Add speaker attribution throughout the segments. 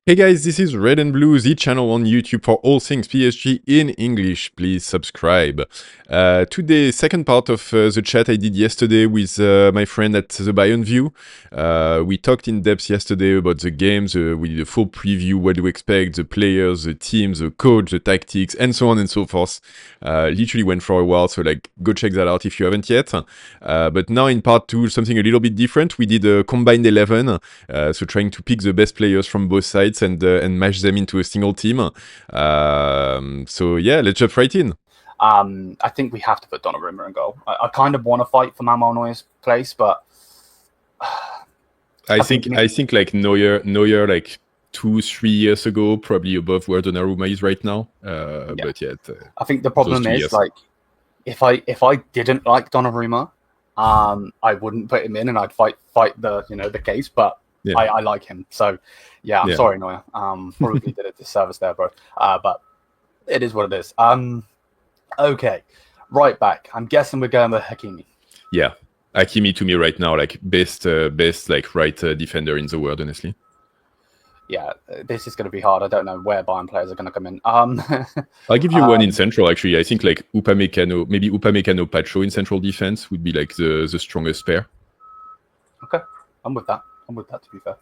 Speaker 1: Hey guys, this is Red and Blue, the channel on YouTube for all things PSG in English. Please subscribe. Today, second part of the chat I did yesterday with my friend at the Bayern View. We talked in depth yesterday about the games. We did a full preview, what to expect, the players, the teams, the coach, the tactics, and so on and so forth. Literally went for a while, so go check that out if you haven't yet. But now in part two, something a little bit different. We did a combined 11, so trying to pick the best players from both sides and mash them into a single team. So yeah, let's jump right in.
Speaker 2: I think we have to put Donnarumma in goal. I kind of want to fight for Manuel Neuer's place, but
Speaker 1: I think like Neuer like 2-3 years ago, probably above where Donnarumma is right now. But yeah,
Speaker 2: I think the problem is like if I didn't like Donnarumma, I wouldn't put him in, and I'd fight the case. But yeah. I like him, so yeah. I'm sorry, Neuer. Probably did a disservice there, bro. But it is what it is. Okay, right back. I'm guessing we're going with Hakimi.
Speaker 1: Yeah, Hakimi to me right now, like best like right defender in the world, honestly.
Speaker 2: Yeah, this is going to be hard. I don't know where Bayern players are going to come in.
Speaker 1: I'll give you one in central, actually. I think like Upamecano, Pacho in central defense would be like the strongest pair.
Speaker 2: Okay, I'm with that. To be fair,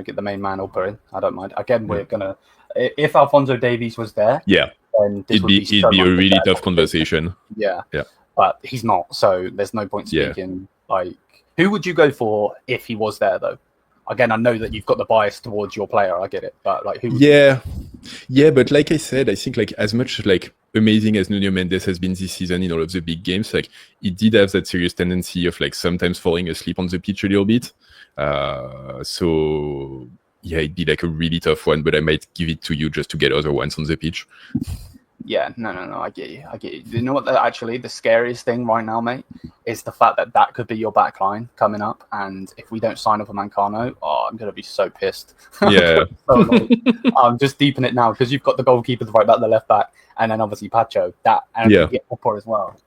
Speaker 2: get the main man Upper in. I don't mind. Again, we're gonna if Alphonso Davies was there, then it'd be a
Speaker 1: really tough conversation.
Speaker 2: Yeah, but he's not, so there's no point speaking. Like, who would you go for if he was there, though? Again, I know that you've got the bias towards your player. I get it, but like, who?
Speaker 1: Yeah, but like I said, I think like as much like amazing as Nuno Mendes has been this season in all of the big games, like he did have that serious tendency of like sometimes falling asleep on the pitch a little bit. So yeah, it'd be like a really tough one, but I might give it to you just to get other ones on the pitch.
Speaker 2: Yeah, no, I get you. You know what? Actually, the scariest thing right now, mate, is the fact that could be your back line coming up. And if we don't sign up a Mancano, I'm going to be so pissed.
Speaker 1: Yeah.
Speaker 2: I'm just deeping it now because you've got the goalkeeper, the right back, the left back, and then obviously Pacho. And you get Popper as well.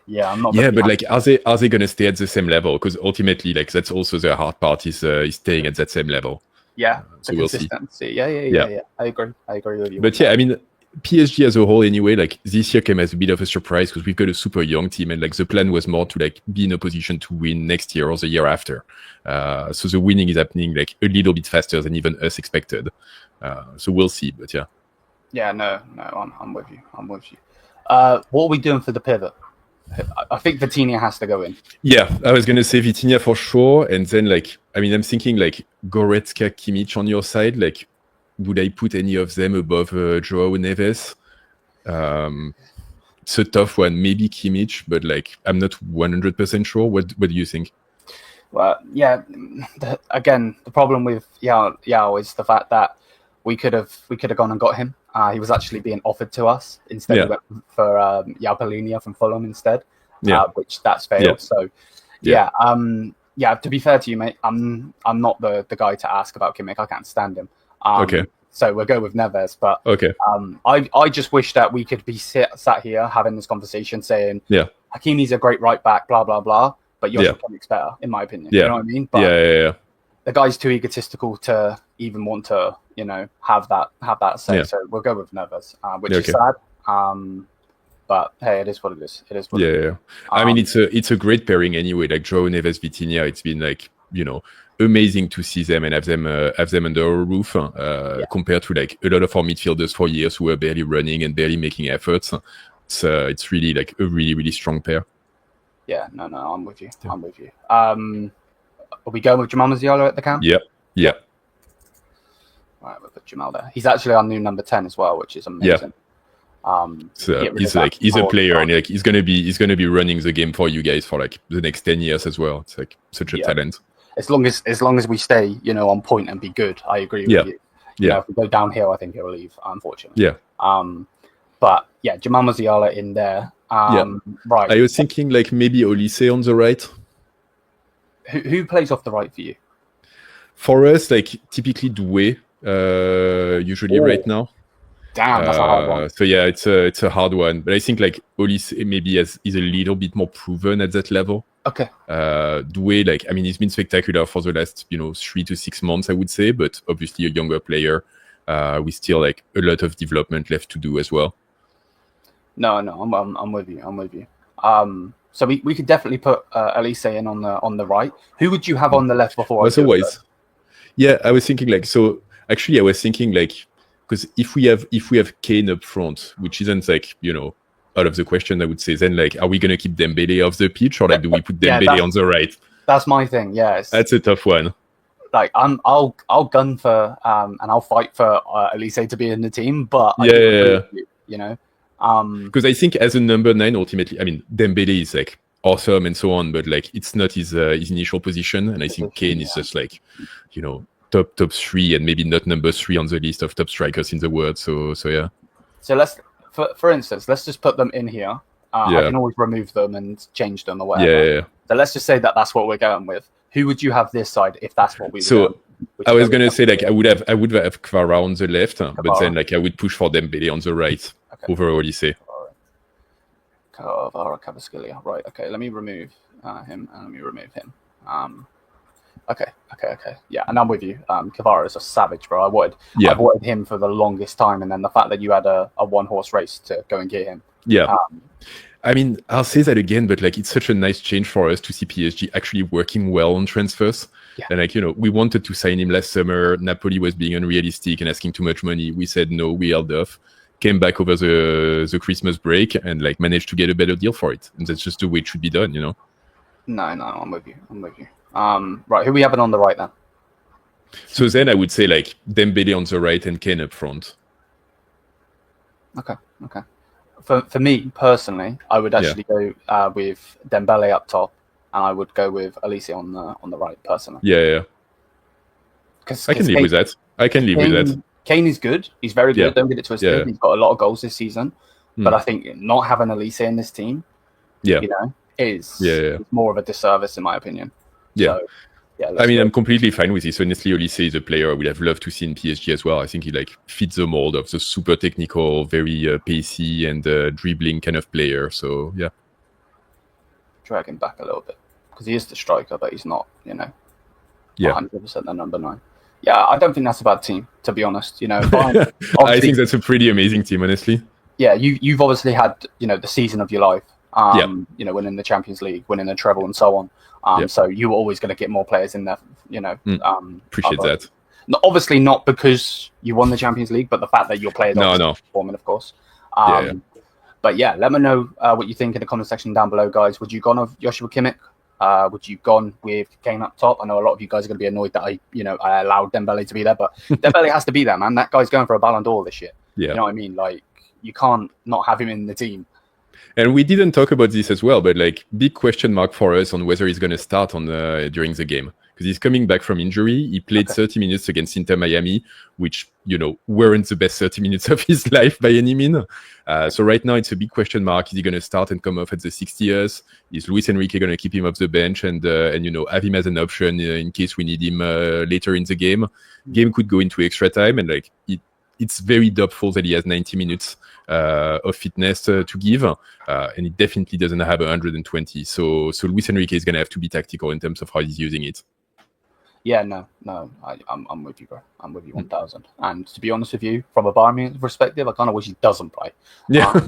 Speaker 2: Yeah, I'm not.
Speaker 1: Yeah, but like, are they going to stay at the same level? Because ultimately, like, that's also the hard part is staying at that same level.
Speaker 2: Yeah,
Speaker 1: so we'll see.
Speaker 2: Yeah. I agree with you.
Speaker 1: But yeah, I mean, PSG as a whole anyway, like this year came as a bit of a surprise because we've got a super young team, and like the plan was more to like be in a position to win next year or the year after. So the winning is happening like a little bit faster than even us expected. So we'll see, but yeah.
Speaker 2: Yeah, no, I'm with you. What are we doing for the pivot? I think Vitinha has to go in.
Speaker 1: Yeah, I was going to say Vitinha for sure. And then like, I mean, I'm thinking like Goretzka, Kimmich on your side, like, would I put any of them above Joao Neves? It's a tough one. Maybe Kimmich, but like I'm not 100% sure. What do you think?
Speaker 2: Well, yeah. The problem with Yao is the fact that we could have gone and got him. He was actually being offered to us instead. We went for Yao Polinia from Fulham instead, which that's failed. So to be fair to you, mate, I'm not the guy to ask about Kimmich. I can't stand him. So we'll go with Neves. But I just wish that we could be sat here having this conversation saying, Hakimi's a great right back, blah, blah, blah. But Kimich's better, in my opinion. You know what I mean? But the guy's too egotistical to even want to, have that say. So we'll go with Neves, which is sad. But hey, it is what it is.
Speaker 1: I mean, it's a great pairing anyway. Like Joao Neves, Vitinha, it's been like, amazing to see them and have them under a roof compared to like a lot of our midfielders for years who were barely running and barely making efforts. It's really like a really, really strong pair.
Speaker 2: Yeah, no, I'm with you. Are we going with Jamal Musiala at the camp?
Speaker 1: Yeah.
Speaker 2: All right, we'll put Jamal there. He's actually our new number 10 as well, which is amazing.
Speaker 1: He's a player, and like he's gonna be running the game for you guys for like the next 10 years as well. It's like such a talent.
Speaker 2: As long as we stay, on point and be good, I agree with you. If we go downhill, I think he'll leave, unfortunately. But yeah, Jamal Musiala in there. Right.
Speaker 1: I was thinking like maybe Olise on the right.
Speaker 2: Who plays off the right for you?
Speaker 1: For us, like typically Doué, usually right now.
Speaker 2: Damn, that's a hard one.
Speaker 1: So yeah, it's a hard one. But I think like Olise maybe is a little bit more proven at that level.
Speaker 2: Okay.
Speaker 1: The way, like, I mean, he's been spectacular for the last, 3 to 6 months, I would say, but obviously a younger player with still like a lot of development left to do as well.
Speaker 2: No, I'm with you. I'm with you. So we could definitely put Elise in on the right. Who would you have on the left before?
Speaker 1: Yeah, I was thinking like, so actually I was thinking like, because if we have Kane up front, which isn't like, out of the question, I would say, then like, are we gonna keep Dembele off the pitch, or like do we put Dembele on the right?
Speaker 2: That's my thing. Yeah,
Speaker 1: that's a tough one.
Speaker 2: Like I'll gun for and I'll fight for Elise to be in the team, but
Speaker 1: because I think as a number 9, ultimately, I mean, Dembele is like awesome and so on, but like it's not his initial position, and I think Kane is just like, top 3 and maybe not number 3 on the list of top strikers in the world. So yeah.
Speaker 2: So let's, for instance, let's just put them in here. I can always remove them and change them or whatever.
Speaker 1: Yeah.
Speaker 2: So let's just say that that's what we're going with. Who would you have this side if that's what we?
Speaker 1: So I was gonna say like I would have Kvara on the left, but then like I would push for Dembele on the right over Olise.
Speaker 2: Kvara, right? Okay, let me remove him and let me remove him. Okay. Yeah, and I'm with you. Kvara is a savage, bro. I've wanted him for the longest time, and then the fact that you had a 1-horse race to go and get him.
Speaker 1: Yeah. I mean, I'll say that again, but like it's such a nice change for us to see PSG actually working well on transfers.
Speaker 2: Yeah.
Speaker 1: And like, we wanted to sign him last summer. Napoli was being unrealistic and asking too much money. We said no, we held off. Came back over the Christmas break and like managed to get a better deal for it. And that's just the way it should be done, No,
Speaker 2: I'm with you. Right, who are we having on the right then?
Speaker 1: So then I would say like Dembele on the right and Kane up front.
Speaker 2: Okay. For me personally, I would actually go with Dembele up top, and I would go with Elise on the right personally.
Speaker 1: Yeah. I can live with that.
Speaker 2: Kane is good. He's very good. Don't get it twisted. He's got a lot of goals this season, but I think not having Elise in this team, is more of a disservice in my opinion.
Speaker 1: Yeah. So, I mean, I'm completely fine with this. Honestly, Olise is a player I would have loved to see in PSG as well. I think he like fits the mold of the super technical, very pacey and dribbling kind of player. So yeah.
Speaker 2: Drag him back a little bit because he is the striker, but he's not, 100% the number 9. Yeah, I don't think that's a bad team, to be honest.
Speaker 1: I think that's a pretty amazing team, honestly.
Speaker 2: Yeah, you've obviously had the season of your life. Winning the Champions League, winning the treble, and so on. So you're always going to get more players in there.
Speaker 1: Appreciate that.
Speaker 2: Obviously not because you won the Champions League, but the fact that your players are performing, of course. But yeah, let me know what you think in the comment section down below, guys. Would you gone with Joshua Kimmich? Would you gone with Kane up top? I know a lot of you guys are going to be annoyed that I allowed Dembele to be there, but Dembele has to be there, man. That guy's going for a Ballon d'Or this year.
Speaker 1: Yeah.
Speaker 2: You know what I mean? Like, you can't not have him in the team.
Speaker 1: And we didn't talk about this as well, but like big question mark for us on whether he's going to start on during the game, because he's coming back from injury. He played 30 minutes against Inter Miami, which weren't the best 30 minutes of his life by any means. So right now it's a big question mark. Is he going to start and come off at the 60th? Is Luis Enrique going to keep him off the bench and have him as an option in case we need him later in the game? Game could go into extra time, and like it's very doubtful that he has 90 minutes of fitness to give, and he definitely doesn't have 120. So Luis Enrique is going to have to be tactical in terms of how he's using it.
Speaker 2: Yeah, no, I'm with you, bro. I'm with you 1,000. And to be honest with you, from a Bayern Munich perspective, I kind of wish he doesn't play.
Speaker 1: Yeah,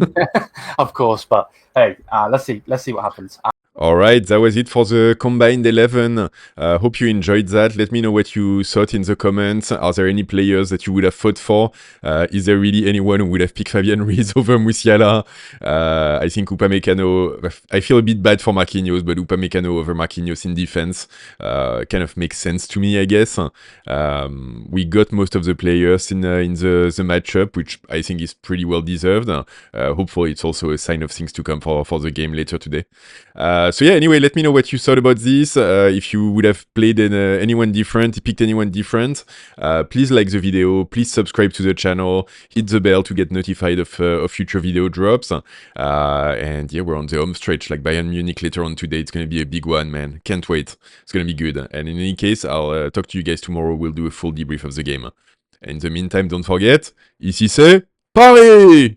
Speaker 2: of course. But hey, let's see what happens.
Speaker 1: All right, that was it for the combined 11. Hope you enjoyed that. Let me know what you thought in the comments. Are there any players that you would have fought for? Is there really anyone who would have picked Fabian Ruiz over Musiala? I think Upamecano, I feel a bit bad for Marquinhos, but Upamecano over Marquinhos in defense kind of makes sense to me, I guess. We got most of the players in the matchup, which I think is pretty well deserved. Hopefully it's also a sign of things to come for the game later today. So yeah, anyway, let me know what you thought about this. If you would have played anyone different, picked anyone different, please like the video, please subscribe to the channel, hit the bell to get notified of future video drops. And yeah, we're on the home stretch, like Bayern Munich later on today. It's going to be a big one, man. Can't wait. It's going to be good. And in any case, I'll talk to you guys tomorrow. We'll do a full debrief of the game. In the meantime, don't forget, ici c'est Paris!